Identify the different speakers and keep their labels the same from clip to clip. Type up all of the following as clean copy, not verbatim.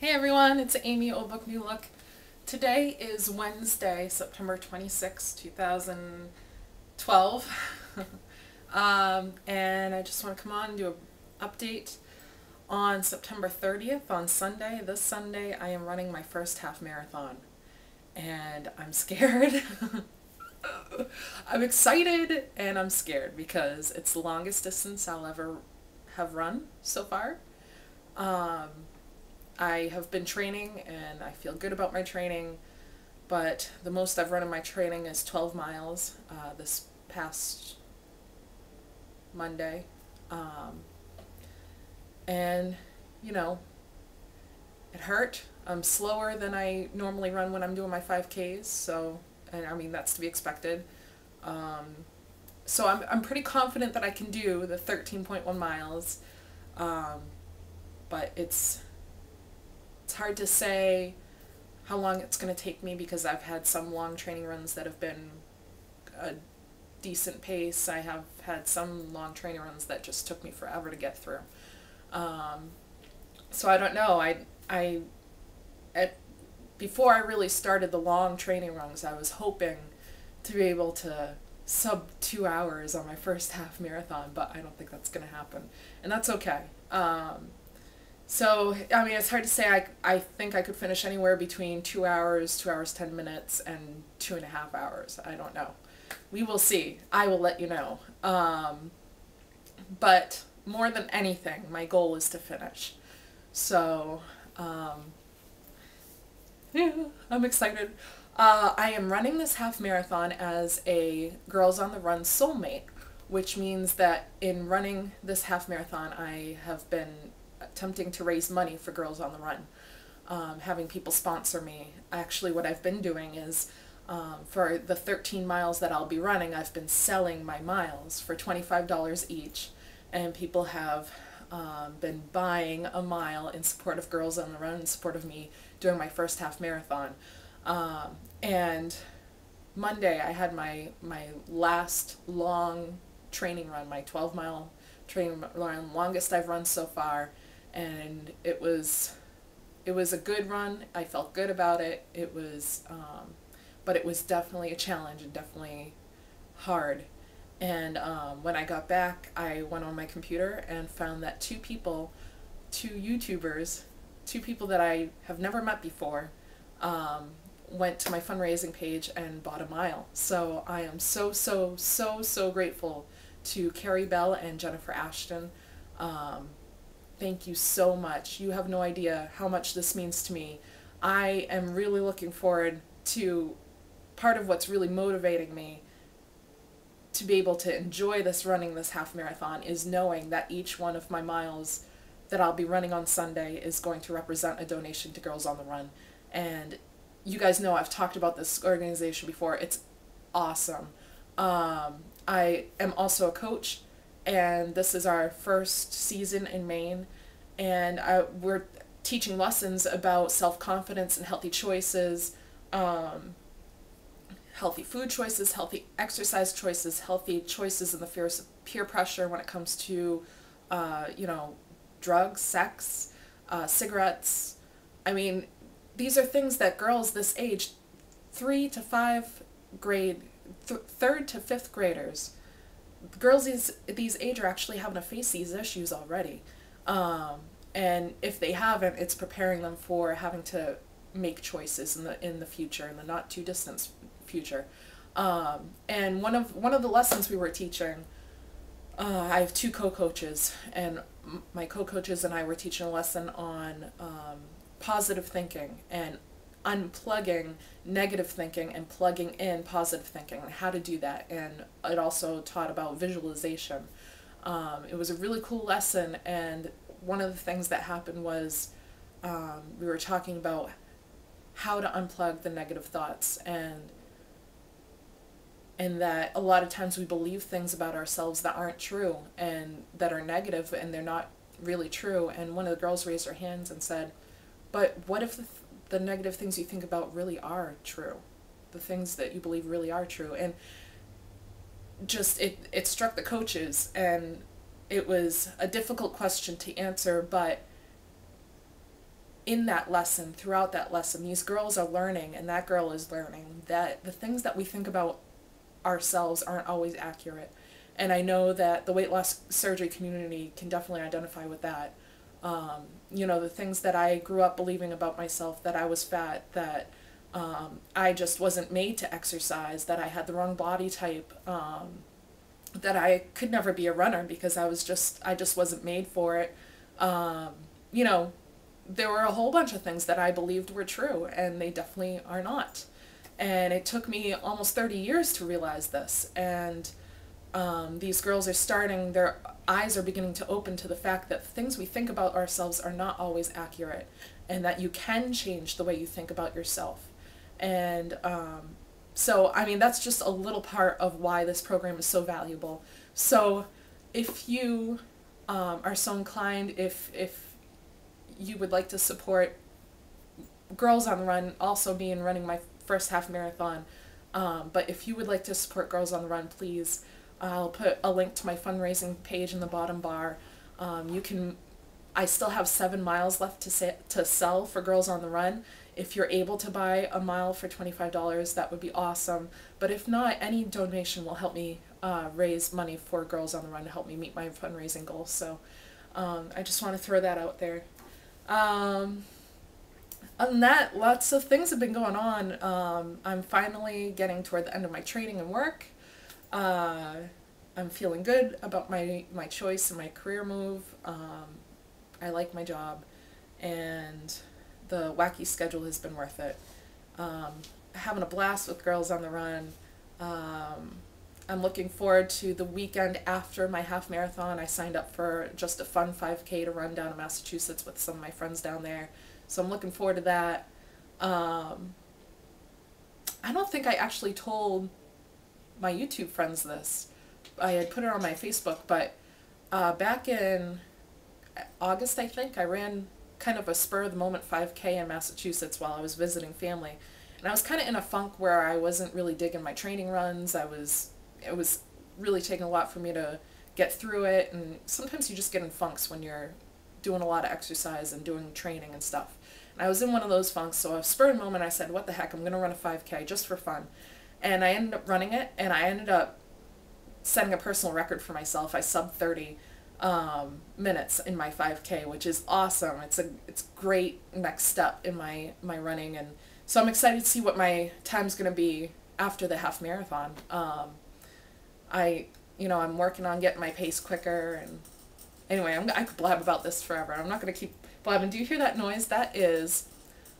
Speaker 1: Hey everyone, it's Amy, Old Book New Look. Today is Wednesday, September 26, 2012. And I just want to come on and do an update. On September 30th, on Sunday, this Sunday, I am running my first half marathon. And I'm scared. I'm excited and I'm scared because it's the longest distance I'll ever have run so far. I have been training and I feel good about my training, but the most I've run in my training is 12 miles this past Monday. And, you know, it hurt. I'm slower than I normally run when I'm doing my 5Ks, so, and I mean, that's to be expected. So I'm pretty confident that I can do the 13.1 miles, but it's hard to say how long it's going to take me because I've had some long training runs that have been a decent pace. I have had some long training runs that just took me forever to get through. So I don't know. Before I really started the long training runs, I was hoping to be able to sub 2 hours on my first half marathon, but I don't think that's going to happen, and that's okay. So, I mean, it's hard to say. I think I could finish anywhere between 2 hours, 2 hours, 10 minutes, and 2.5 hours. I don't know. We will see. I will let you know. But more than anything, my goal is to finish. So, yeah, I'm excited. I am running this half marathon as a Girls on the Run soulmate, which means that in running this half marathon, I have been attempting to raise money for Girls on the Run, having people sponsor me. Actually, what I've been doing is for the 13 miles that I'll be running, I've been selling my miles for $25 each, and people have been buying a mile in support of Girls on the Run, in support of me doing my first half marathon. And Monday I had my last long training run, my 12-mile training run, longest I've run so far, and it was a good run. I felt good about it. It was but it was definitely a challenge and definitely hard. And when I got back, I went on my computer and found that two YouTubers, two people that I have never met before, went to my fundraising page and bought a mile. So I am so grateful to Carrie Bell and Jennifer Ashton. Thank you so much. You have no idea how much this means to me. I am really looking forward to, part of what's really motivating me to be able to enjoy running this half marathon is knowing that each one of my miles that I'll be running on Sunday is going to represent a donation to Girls on the Run. And you guys know I've talked about this organization before. It's awesome. I am also a coach, and this is our first season in Maine, and we're teaching lessons about self-confidence and healthy choices, healthy food choices, healthy exercise choices, healthy choices in the fear of peer pressure when it comes to, you know, drugs, sex, cigarettes. I mean, these are things that girls this age, 3 to 5 grade, 3rd to 5th graders, girls these age are actually having to face these issues already. And if they haven't, it's preparing them for having to make choices in the future, in the not too distant future. And one of the lessons we were teaching, I have two co-coaches, and my co-coaches and I were teaching a lesson on positive thinking and unplugging negative thinking and plugging in positive thinking, and how to do that. And it also taught about visualization. It was a really cool lesson, and one of the things that happened was we were talking about how to unplug the negative thoughts, and that a lot of times we believe things about ourselves that aren't true and that are negative, and they're not really true. And one of the girls raised her hands and said, but what if the negative things you think about really are true? The things that you believe really are true. And just it struck the coaches, and it was a difficult question to answer, but in that lesson, throughout that lesson, these girls are learning, and that girl is learning, that the things that we think about ourselves aren't always accurate. And I know that the weight loss surgery community can definitely identify with that. You know, the things that I grew up believing about myself, that I was fat, that I just wasn't made to exercise, that I had the wrong body type, that I could never be a runner because I just wasn't made for it. You know, there were a whole bunch of things that I believed were true, and they definitely are not. And it took me almost 30 years to realize this. And these girls are starting, their eyes are beginning to open to the fact that things we think about ourselves are not always accurate, and that you can change the way you think about yourself. And so, I mean, that's just a little part of why this program is so valuable. So if you are so inclined, if you would like to support Girls on the Run, also me in running my first half marathon, but if you would like to support Girls on the Run, please, I'll put a link to my fundraising page in the bottom bar. I still have 7 miles left to sell for Girls on the Run. If you're able to buy a mile for $25, that would be awesome. But if not, any donation will help me raise money for Girls on the Run to help me meet my fundraising goals. So I just want to throw that out there. Other than that, lots of things have been going on. I'm finally getting toward the end of my training and work. I'm feeling good about my choice and my career move. I like my job, and the wacky schedule has been worth it. Having a blast with Girls on the Run. I'm looking forward to the weekend after my half marathon. I signed up for just a fun 5K to run down to Massachusetts with some of my friends down there. So I'm looking forward to that. I don't think I actually told my YouTube friends this. I had put it on my Facebook, but back in August, I think, I ran kind of a spur-of-the-moment 5K in Massachusetts while I was visiting family. And I was kind of in a funk where I wasn't really digging my training runs. It was really taking a lot for me to get through it, and sometimes you just get in funks when you're doing a lot of exercise and doing training and stuff. And I was in one of those funks, so a spur of the moment I said, what the heck, I'm going to run a 5K just for fun. And I ended up running it, and I ended up setting a personal record for myself. I subbed 30 minutes in my 5K, which is awesome. It's great next step in my running, and so I'm excited to see what my time's going to be after the half marathon. I'm working on getting my pace quicker, and anyway, I could blab about this forever. I'm not going to keep blabbing. Do you hear that noise? That is,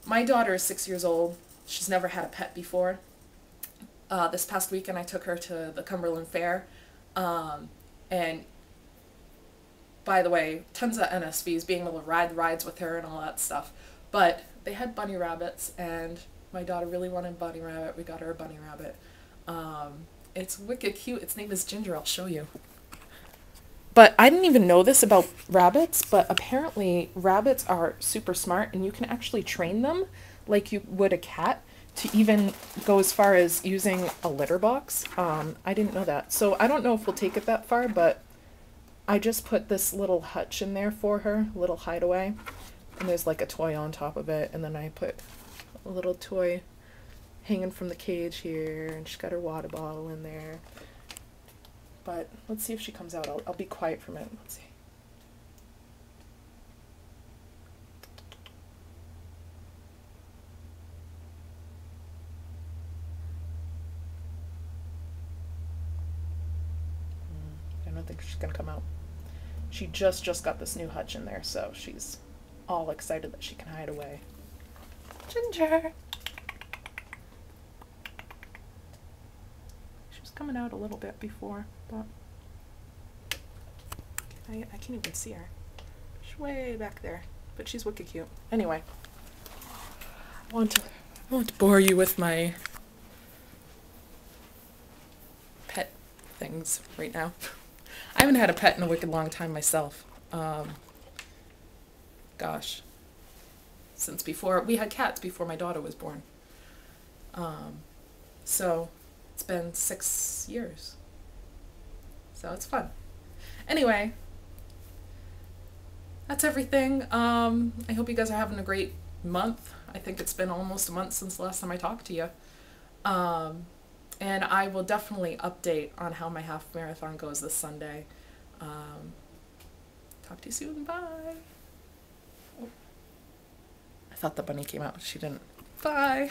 Speaker 1: my daughter is 6 years old. She's never had a pet before. This past weekend I took her to the Cumberland Fair, and by the way, tons of NSVs, being able to ride the rides with her and all that stuff. But they had bunny rabbits, and my daughter really wanted a bunny rabbit. We got her a bunny rabbit. It's wicked cute. Its name is Ginger. I'll show you. But I didn't even know this about rabbits, but apparently rabbits are super smart, and you can actually train them like you would a cat to even go as far as using a litter box. I didn't know that. So I don't know if we'll take it that far, but I just put this little hutch in there for her, a little hideaway. And there's like a toy on top of it, and then I put a little toy hanging from the cage here, and she's got her water bottle in there. But let's see if she comes out. I'll be quiet for a minute. Let's see. I don't think she's gonna come out. She just got this new hutch in there, so she's all excited that she can hide away. Ginger! She was coming out a little bit before, but I can't even see her. She's way back there, but she's wicked cute. Anyway, I won't bore you with my pet things right now. I haven't had a pet in a wicked long time myself. Gosh, since before, we had cats before my daughter was born. So it's been 6 years. So it's fun. Anyway, that's everything. I hope you guys are having a great month. I think it's been almost a month since the last time I talked to you. And I will definitely update on how my half marathon goes this Sunday. Talk to you soon. Bye. Oh, I thought the bunny came out. She didn't. Bye.